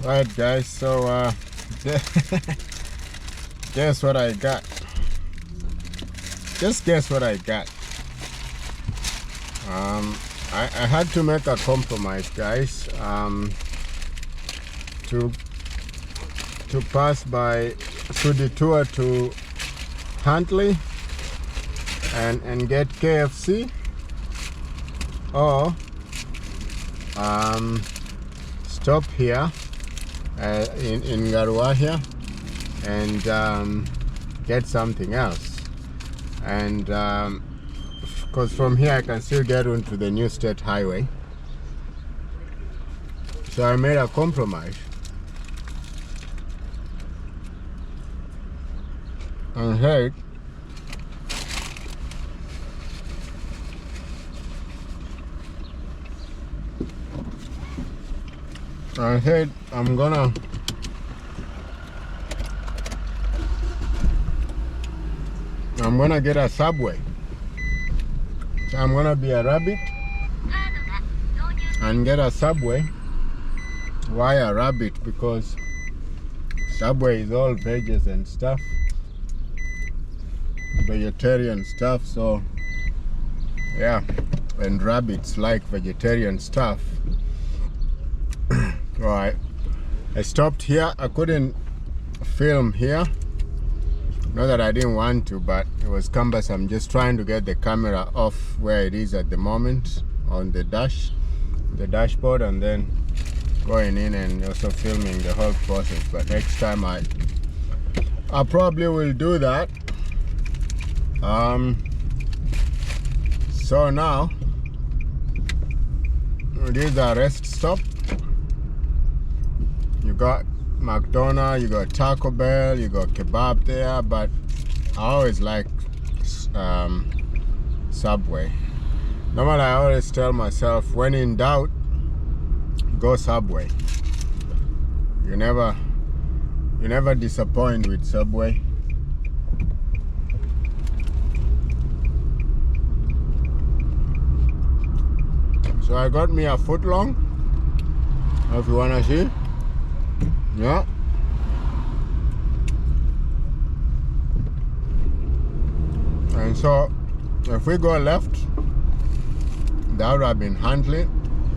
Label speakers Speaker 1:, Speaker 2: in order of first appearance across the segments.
Speaker 1: Right, guys, so guess what I got. Just guess what I got. I had to make a compromise, guys, to pass by, to detour to Huntley and get KFC, or stop here in Garua here and get something else. And because from here I can still get onto the new state highway. So I made a compromise. And hey, I said I'm gonna get a Subway. So I'm gonna be a rabbit and get a Subway. Why a rabbit? Because Subway is all veggies and stuff, vegetarian stuff. So yeah, and rabbits like vegetarian stuff. Alright, I stopped here. I couldn't film here, not that I didn't want to, but it was cumbersome just trying to get the camera off where it is at the moment on the dashboard, and then going in and also filming the whole process. But next time I probably will do that. So now it is a rest stop. You got McDonald's, you got Taco Bell, you got kebab there, but I always like Subway. Normally I always tell myself, when in doubt, go Subway. You never disappoint with Subway. So I got me a foot long, if you wanna see. Yeah. And so if we go left, that would have been Huntley,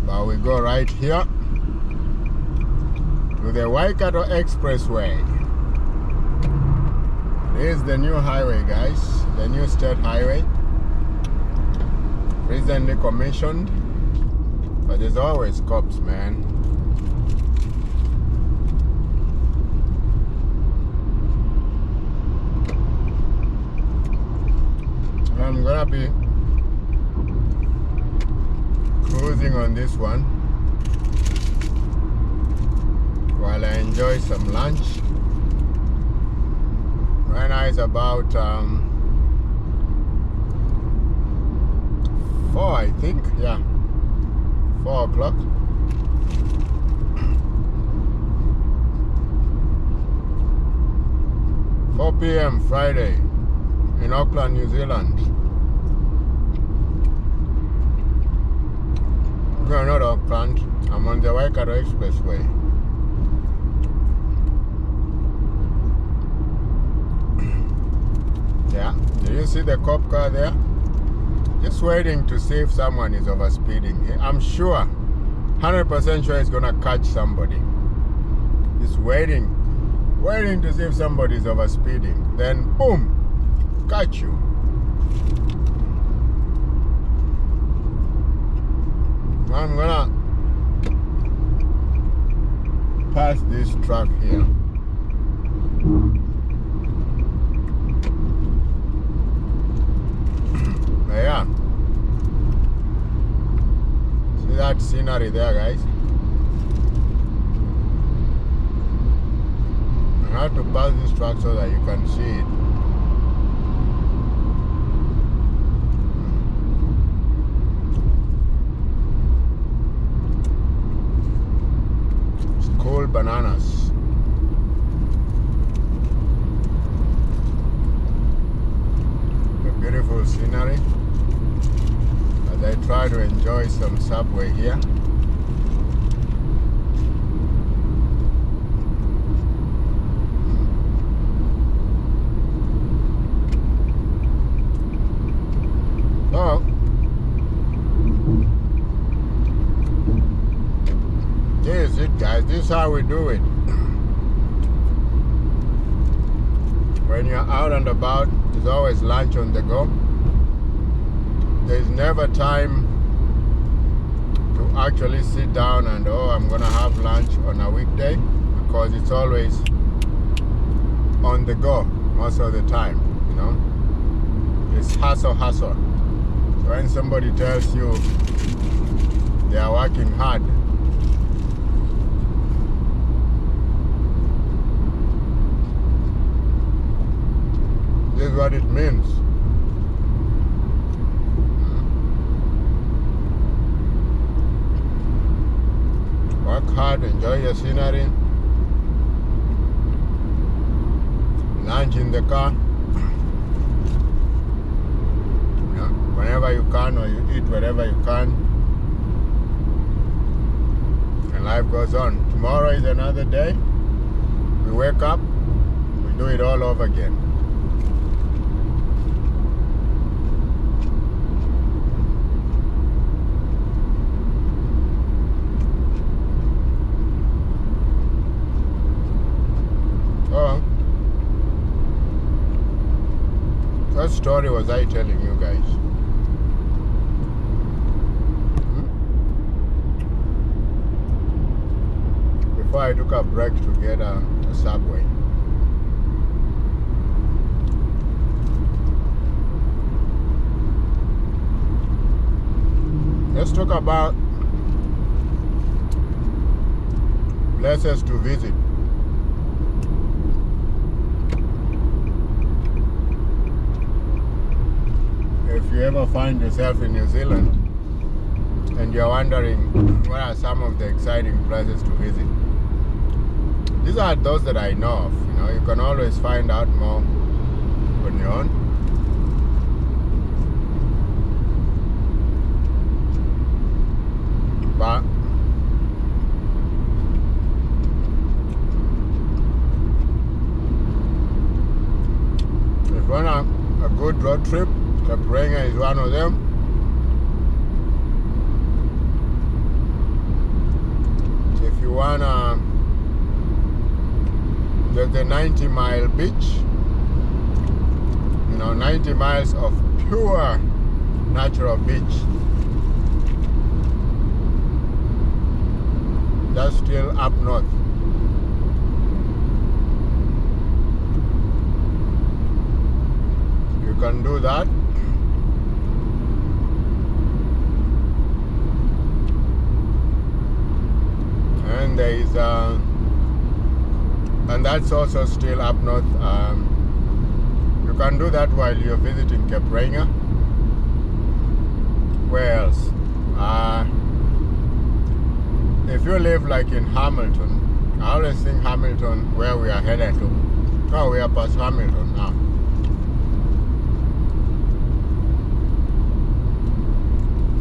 Speaker 1: but we go right here to the Waikato Expressway. This is the new highway, guys, the new state highway, recently commissioned, but there's always cops, man. I'm gonna be cruising on this one while I enjoy some lunch. Right now it's about 4, I think. Yeah, 4 o'clock. p.m. Friday in Auckland, New Zealand. No, not Auckland. I'm on the Waikato Expressway. Yeah, do you see the cop car there? Just waiting to see if someone is overspeeding. I'm sure, 100% sure he's gonna catch somebody. Just waiting to see if somebody is overspeeding. Then boom, catch you. I'm gonna pass this truck here. Yeah, see that scenery there, guys? I have to pass this truck so that you can see it. Cool bananas. The beautiful scenery as I try to enjoy some Subway here. This is it, guys. This is how we do it. When you're out and about, there's always lunch on the go. There's never time to actually sit down and, oh, I'm gonna have lunch on a weekday, because it's always on the go most of the time, you know. It's hustle. So when somebody tells you they are working hard, this is what it means. Work hard, enjoy your scenery, lunch in the car, whenever you can, or you eat wherever you can, and life goes on. Tomorrow is another day. We wake up, we do it all over again. What story was I telling you guys? Before I took a break to get a Subway. Let's talk about places to visit. If you ever find yourself in New Zealand and you're wondering what are some of the exciting places to visit, these are those that I know of. You know, you can always find out more on your own. But if you want a good road trip, Capranga is one of them. If you wanna, there's the 90-mile beach. You know, 90 miles of pure natural beach. That's still up north. You can do that. And there is and that's also still up north. You can do that while you're visiting Capranga. Where else? If you live like in Hamilton, I always think Hamilton, where we are headed to. No, we are past Hamilton now.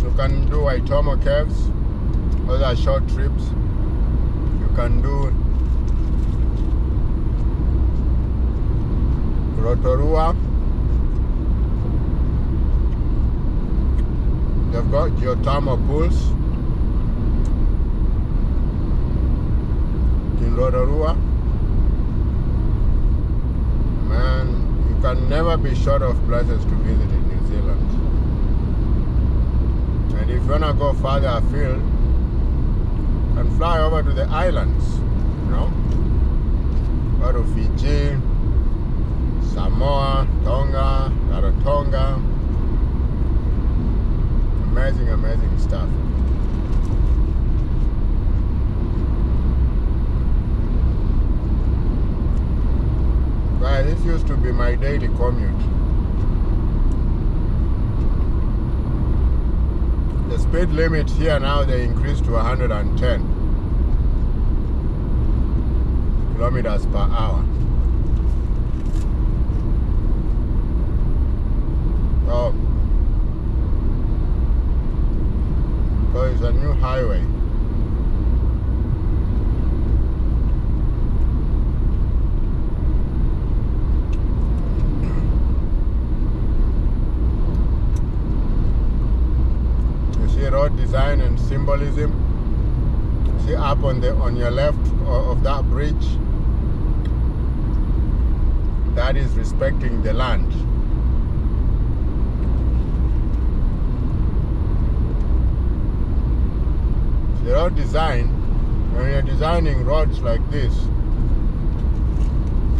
Speaker 1: You can do Waitomo Caves. Those are short trips. You can do Rotorua. They've got geothermal pools in Rotorua. Man, you can never be short of places to visit in New Zealand. And if you wanna go further afield, you can fly over to the islands, you know, go to Fiji, Samoa, Tonga, Rarotonga. Amazing, amazing stuff. Guys, this used to be my daily commute. The speed limit here now, they increased to 110 kilometers per hour. Oh, because it's a new highway. You see road design and symbolism. See up on your left of that bridge, that is respecting the land. The road design, when you're designing roads like this,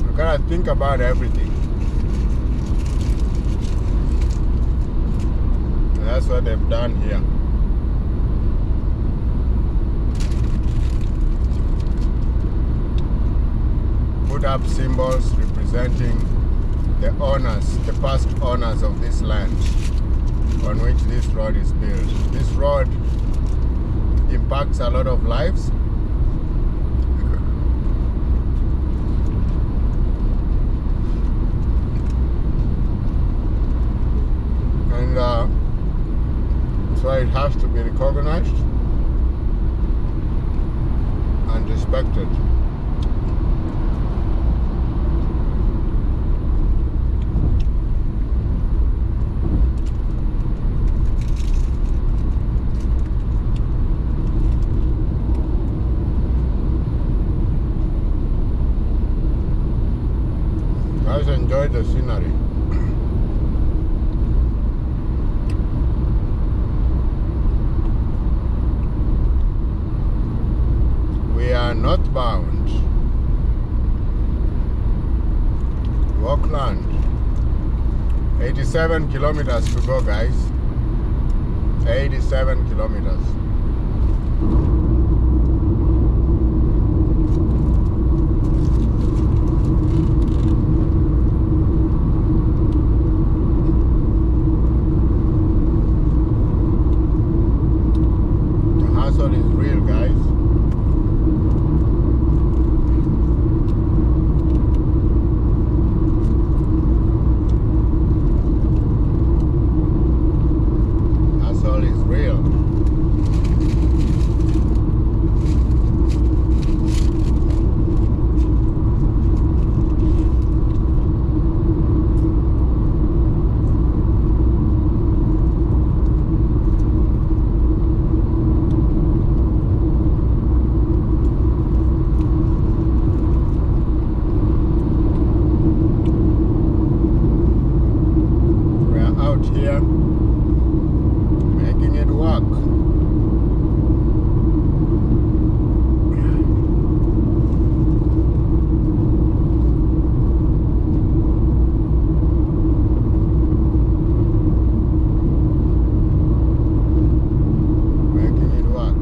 Speaker 1: you gotta think about everything. And that's what they've done here. Put up symbols representing the owners, the past owners of this land on which this road is built. This road impacts a lot of lives. And so it has to be recognized and respected. Guys, enjoy the scenery. We are northbound to Auckland. 87 kilometers to go, guys. 87 kilometers. Is real, guys. Hustle is real. Here, making it work. Making it work.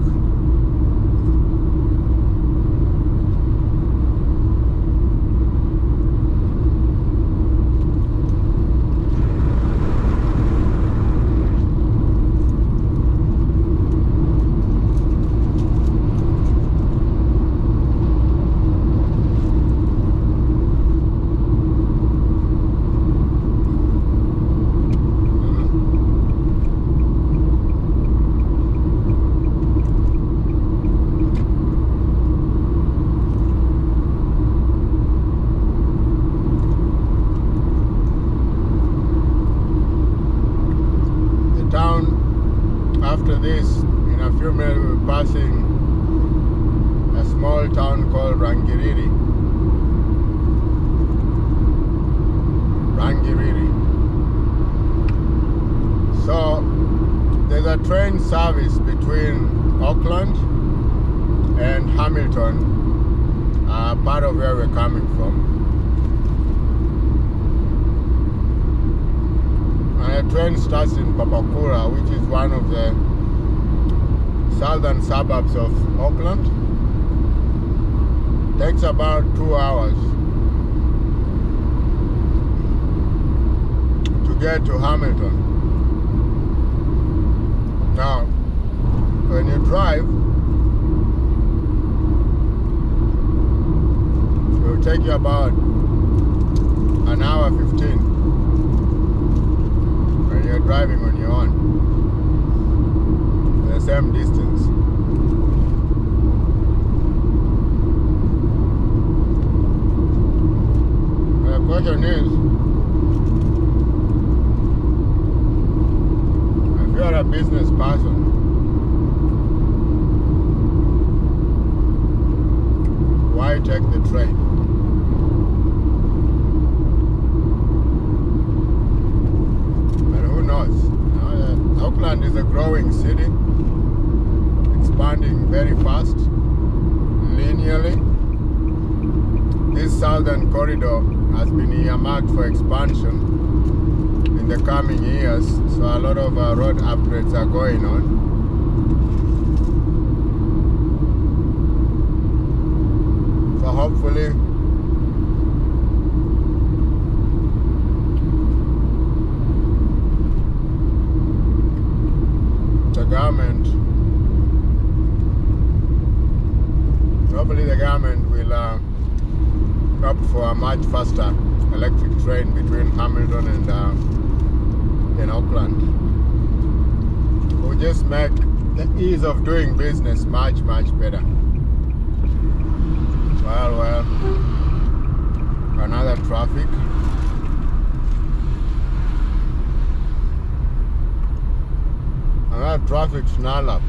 Speaker 1: After this, in a few minutes, we'll be passing a small town called Rangiriri. So there's a train service between Auckland and Hamilton, part of where we're coming from. And the train starts in Papakura, which is one of the southern suburbs of Auckland. Takes about 2 hours to get to Hamilton. Now, when you drive, it will take you about an hour 15. You're driving on your own, the same distance. The question is, if you're a business person growing city, expanding very fast, linearly. This southern corridor has been earmarked for expansion in the coming years, so a lot of road upgrades are going on. So hopefully the government will opt for a much faster electric train between Hamilton and Auckland. Will just make the ease of doing business much better. Well, another traffic. Another traffic snarl up.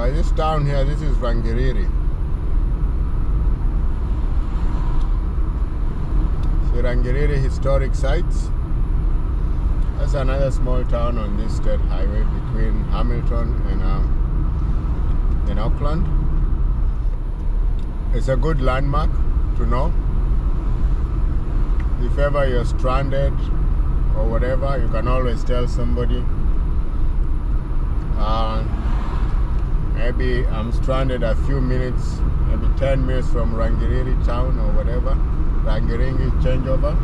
Speaker 1: This town here, this is Rangiriri. So Rangiriri historic sites. That's another small town on this state highway between Hamilton and Auckland. It's a good landmark to know. If ever you're stranded or whatever, you can always tell somebody. Maybe I'm stranded a few minutes, maybe 10 minutes from Rangiriri town or whatever. Rangiriri changeover.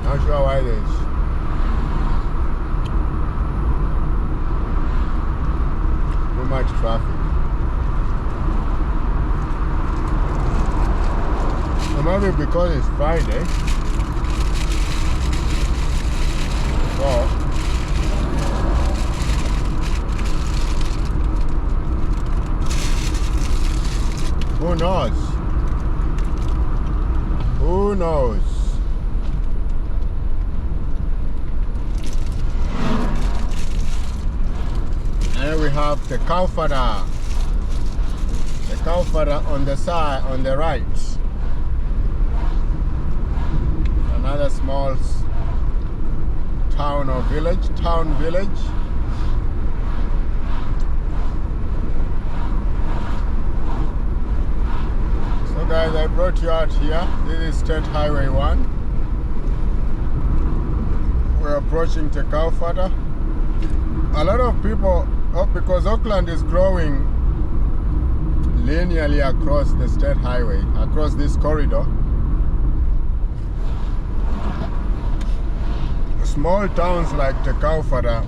Speaker 1: Not sure why there's too much traffic. Maybe because it's Friday. So who knows? Who knows? And we have the Kaufara. The Kaufara on the side, on the right. Another small town or village, So guys, I brought you out here. This is State Highway 1. We're approaching Te Kaufata. A lot of people, because Auckland is growing linearly across the state highway, across this corridor. Small towns like Te Kaufata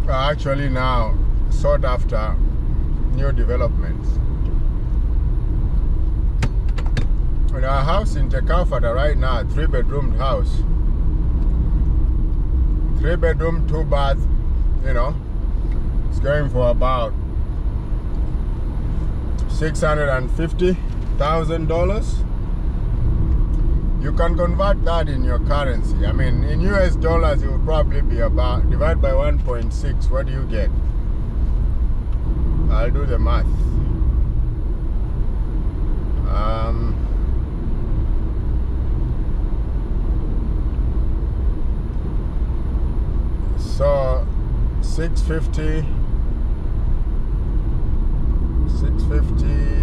Speaker 1: are actually now sought after new developments. In our house in Te Kaufata right now, 3-bedroomed house, 3-bedroom, 2-bath, it's going for about $650,000. You can convert that in your currency. I mean, in US dollars, it will probably be about, divide by 1.6, what do you get? I'll do the math. So 650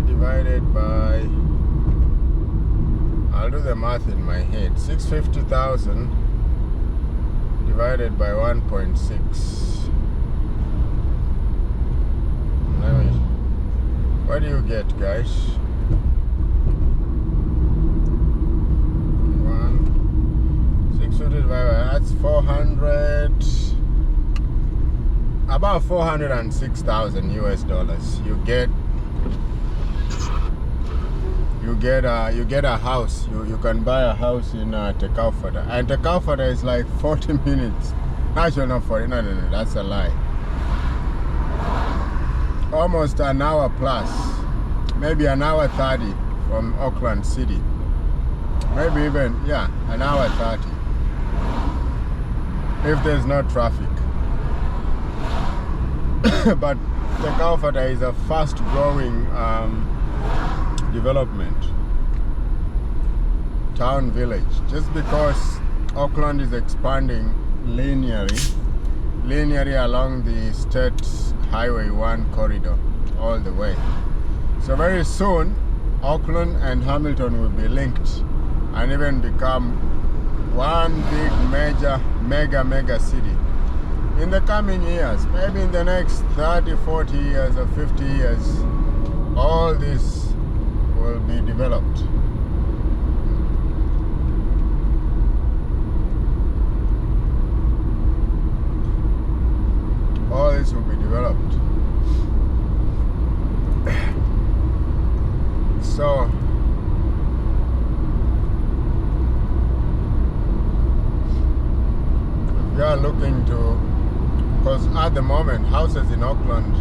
Speaker 1: divided by, I'll do the math in my head. 650,000 divided by 1.6. What do you get, guys? 650 divided by, that's 400. about 406,000 US dollars. You get a house. You can buy a house in Tekaufata, and Tekaufata is like 40 minutes. Actually, not 40. No, that's a lie. Almost an hour plus, maybe an hour 30 from Auckland City. Maybe even, yeah, an hour 30 if there's no traffic. But Tekaufata is a fast-growing development, town village, just because Auckland is expanding linearly along the State Highway 1 corridor all the way. So very soon Auckland and Hamilton will be linked and even become one big mega city in the coming years. Maybe in the next 30, 40 years or 50 years, all this will be developed. All this will be developed. So if you are looking to, because at the moment houses in Auckland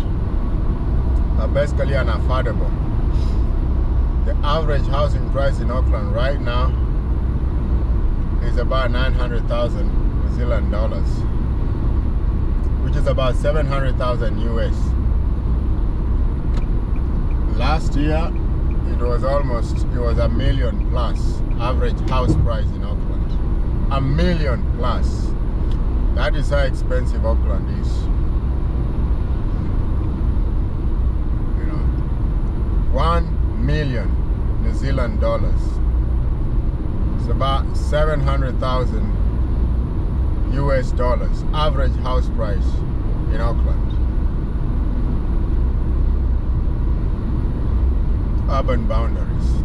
Speaker 1: are basically unaffordable. The average housing price in Auckland right now is about 900,000 New Zealand dollars, which is about 700,000 US. Last year it was a million plus average house price in Auckland. A million plus. That is how expensive Auckland is. You know, 1 million New Zealand dollars. It's about 700,000 US dollars average house price in Auckland. Urban boundaries.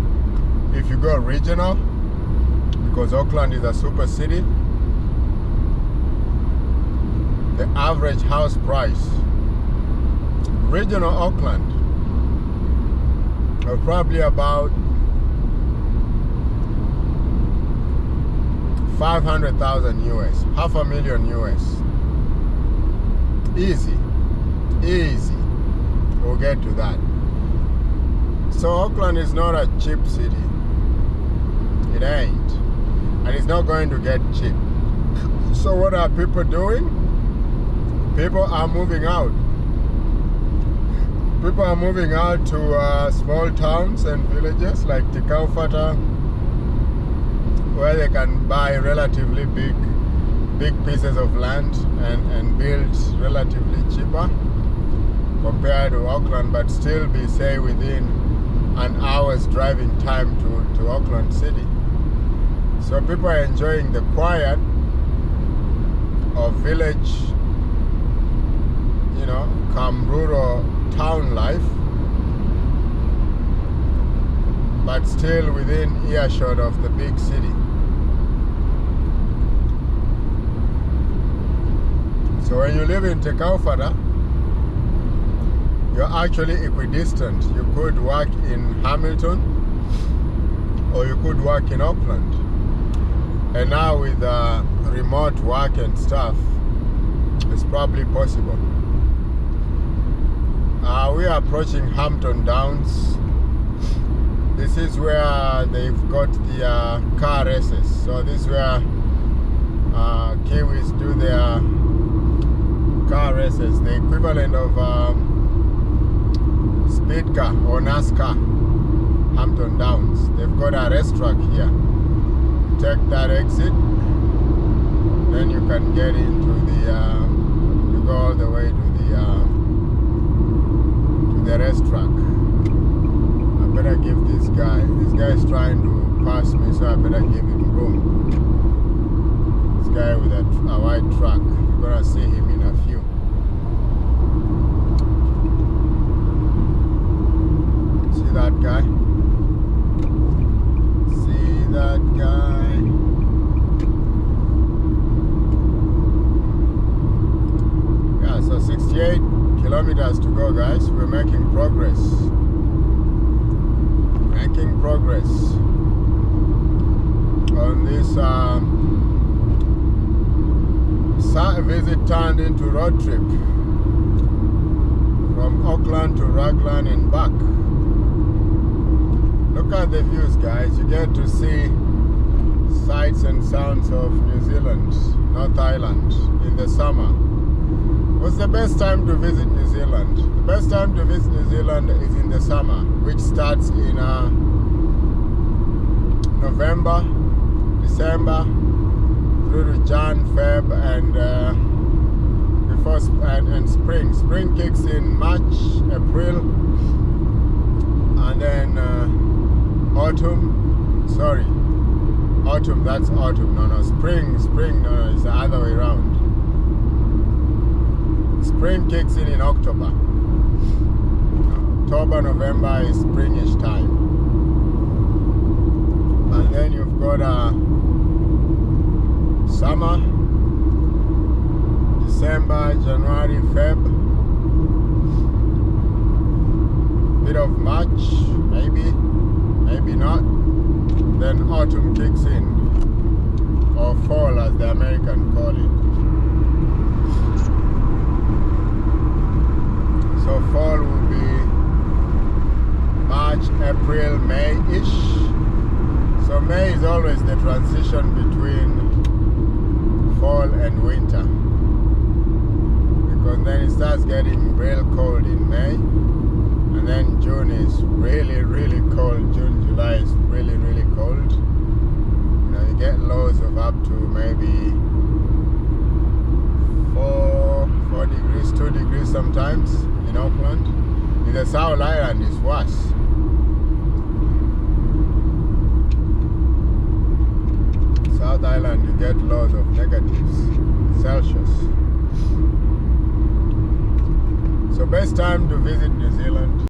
Speaker 1: If you go regional, because Auckland is a super city, the average house price, regional Auckland, are probably about 500,000 US, $500,000 US. Easy. We'll get to that. So Auckland is not a cheap city. It ain't. And it's not going to get cheap. So what are people doing? People are moving out. People are moving out to small towns and villages like Tekaufata, where they can buy relatively big pieces of land and build relatively cheaper compared to Auckland, but still be, say, within an hour's driving time to Auckland City. So people are enjoying the quiet of village, you know, come rural town life, but still within earshot of the big city. So when you live in Tekaufata, you're actually equidistant. You could work in Hamilton or you could work in Auckland. And now with remote work and stuff, it's probably possible. We are approaching Hampton Downs. This is where they've got the car races. So this is where Kiwis do their car races, the equivalent of speed car or NASCAR. Hampton Downs. They've got a racetrack here. Take that exit, then you can get into the you go all the way to the racetrack. I better give this guy is trying to pass me, so I better give him room. This guy with a white truck, you're gonna see him in a few. See that guy? See that guy? Yeah, so 68 kilometers to go, guys. We're making progress. Making progress on this visit turned into road trip from Auckland to Raglan and back. Look at the views, guys. You get to see sights and sounds of New Zealand, North Island in the summer. What's the best time to visit New Zealand? The best time to visit New Zealand is in the summer, which starts in November, December, through to Jan, Feb, and spring. Spring kicks in March, April, and then autumn. Sorry, autumn. That's autumn. No, spring. No, it's the other way around. Spring kicks in October. October, November is springish time. And then you've got summer, December, January, Feb, bit of March, maybe not. Then autumn kicks in, or fall as the American call it. So fall will be March, April, May-ish. So May is always the transition between fall and winter, because then it starts getting real cold in May, and then June is really, really cold. June, July is really, really cold. You know, you get lows of up to maybe 4 degrees, 2 degrees sometimes in Auckland. In the South Island it's worse. South Island you get lows of negatives Celsius. So best time to visit New Zealand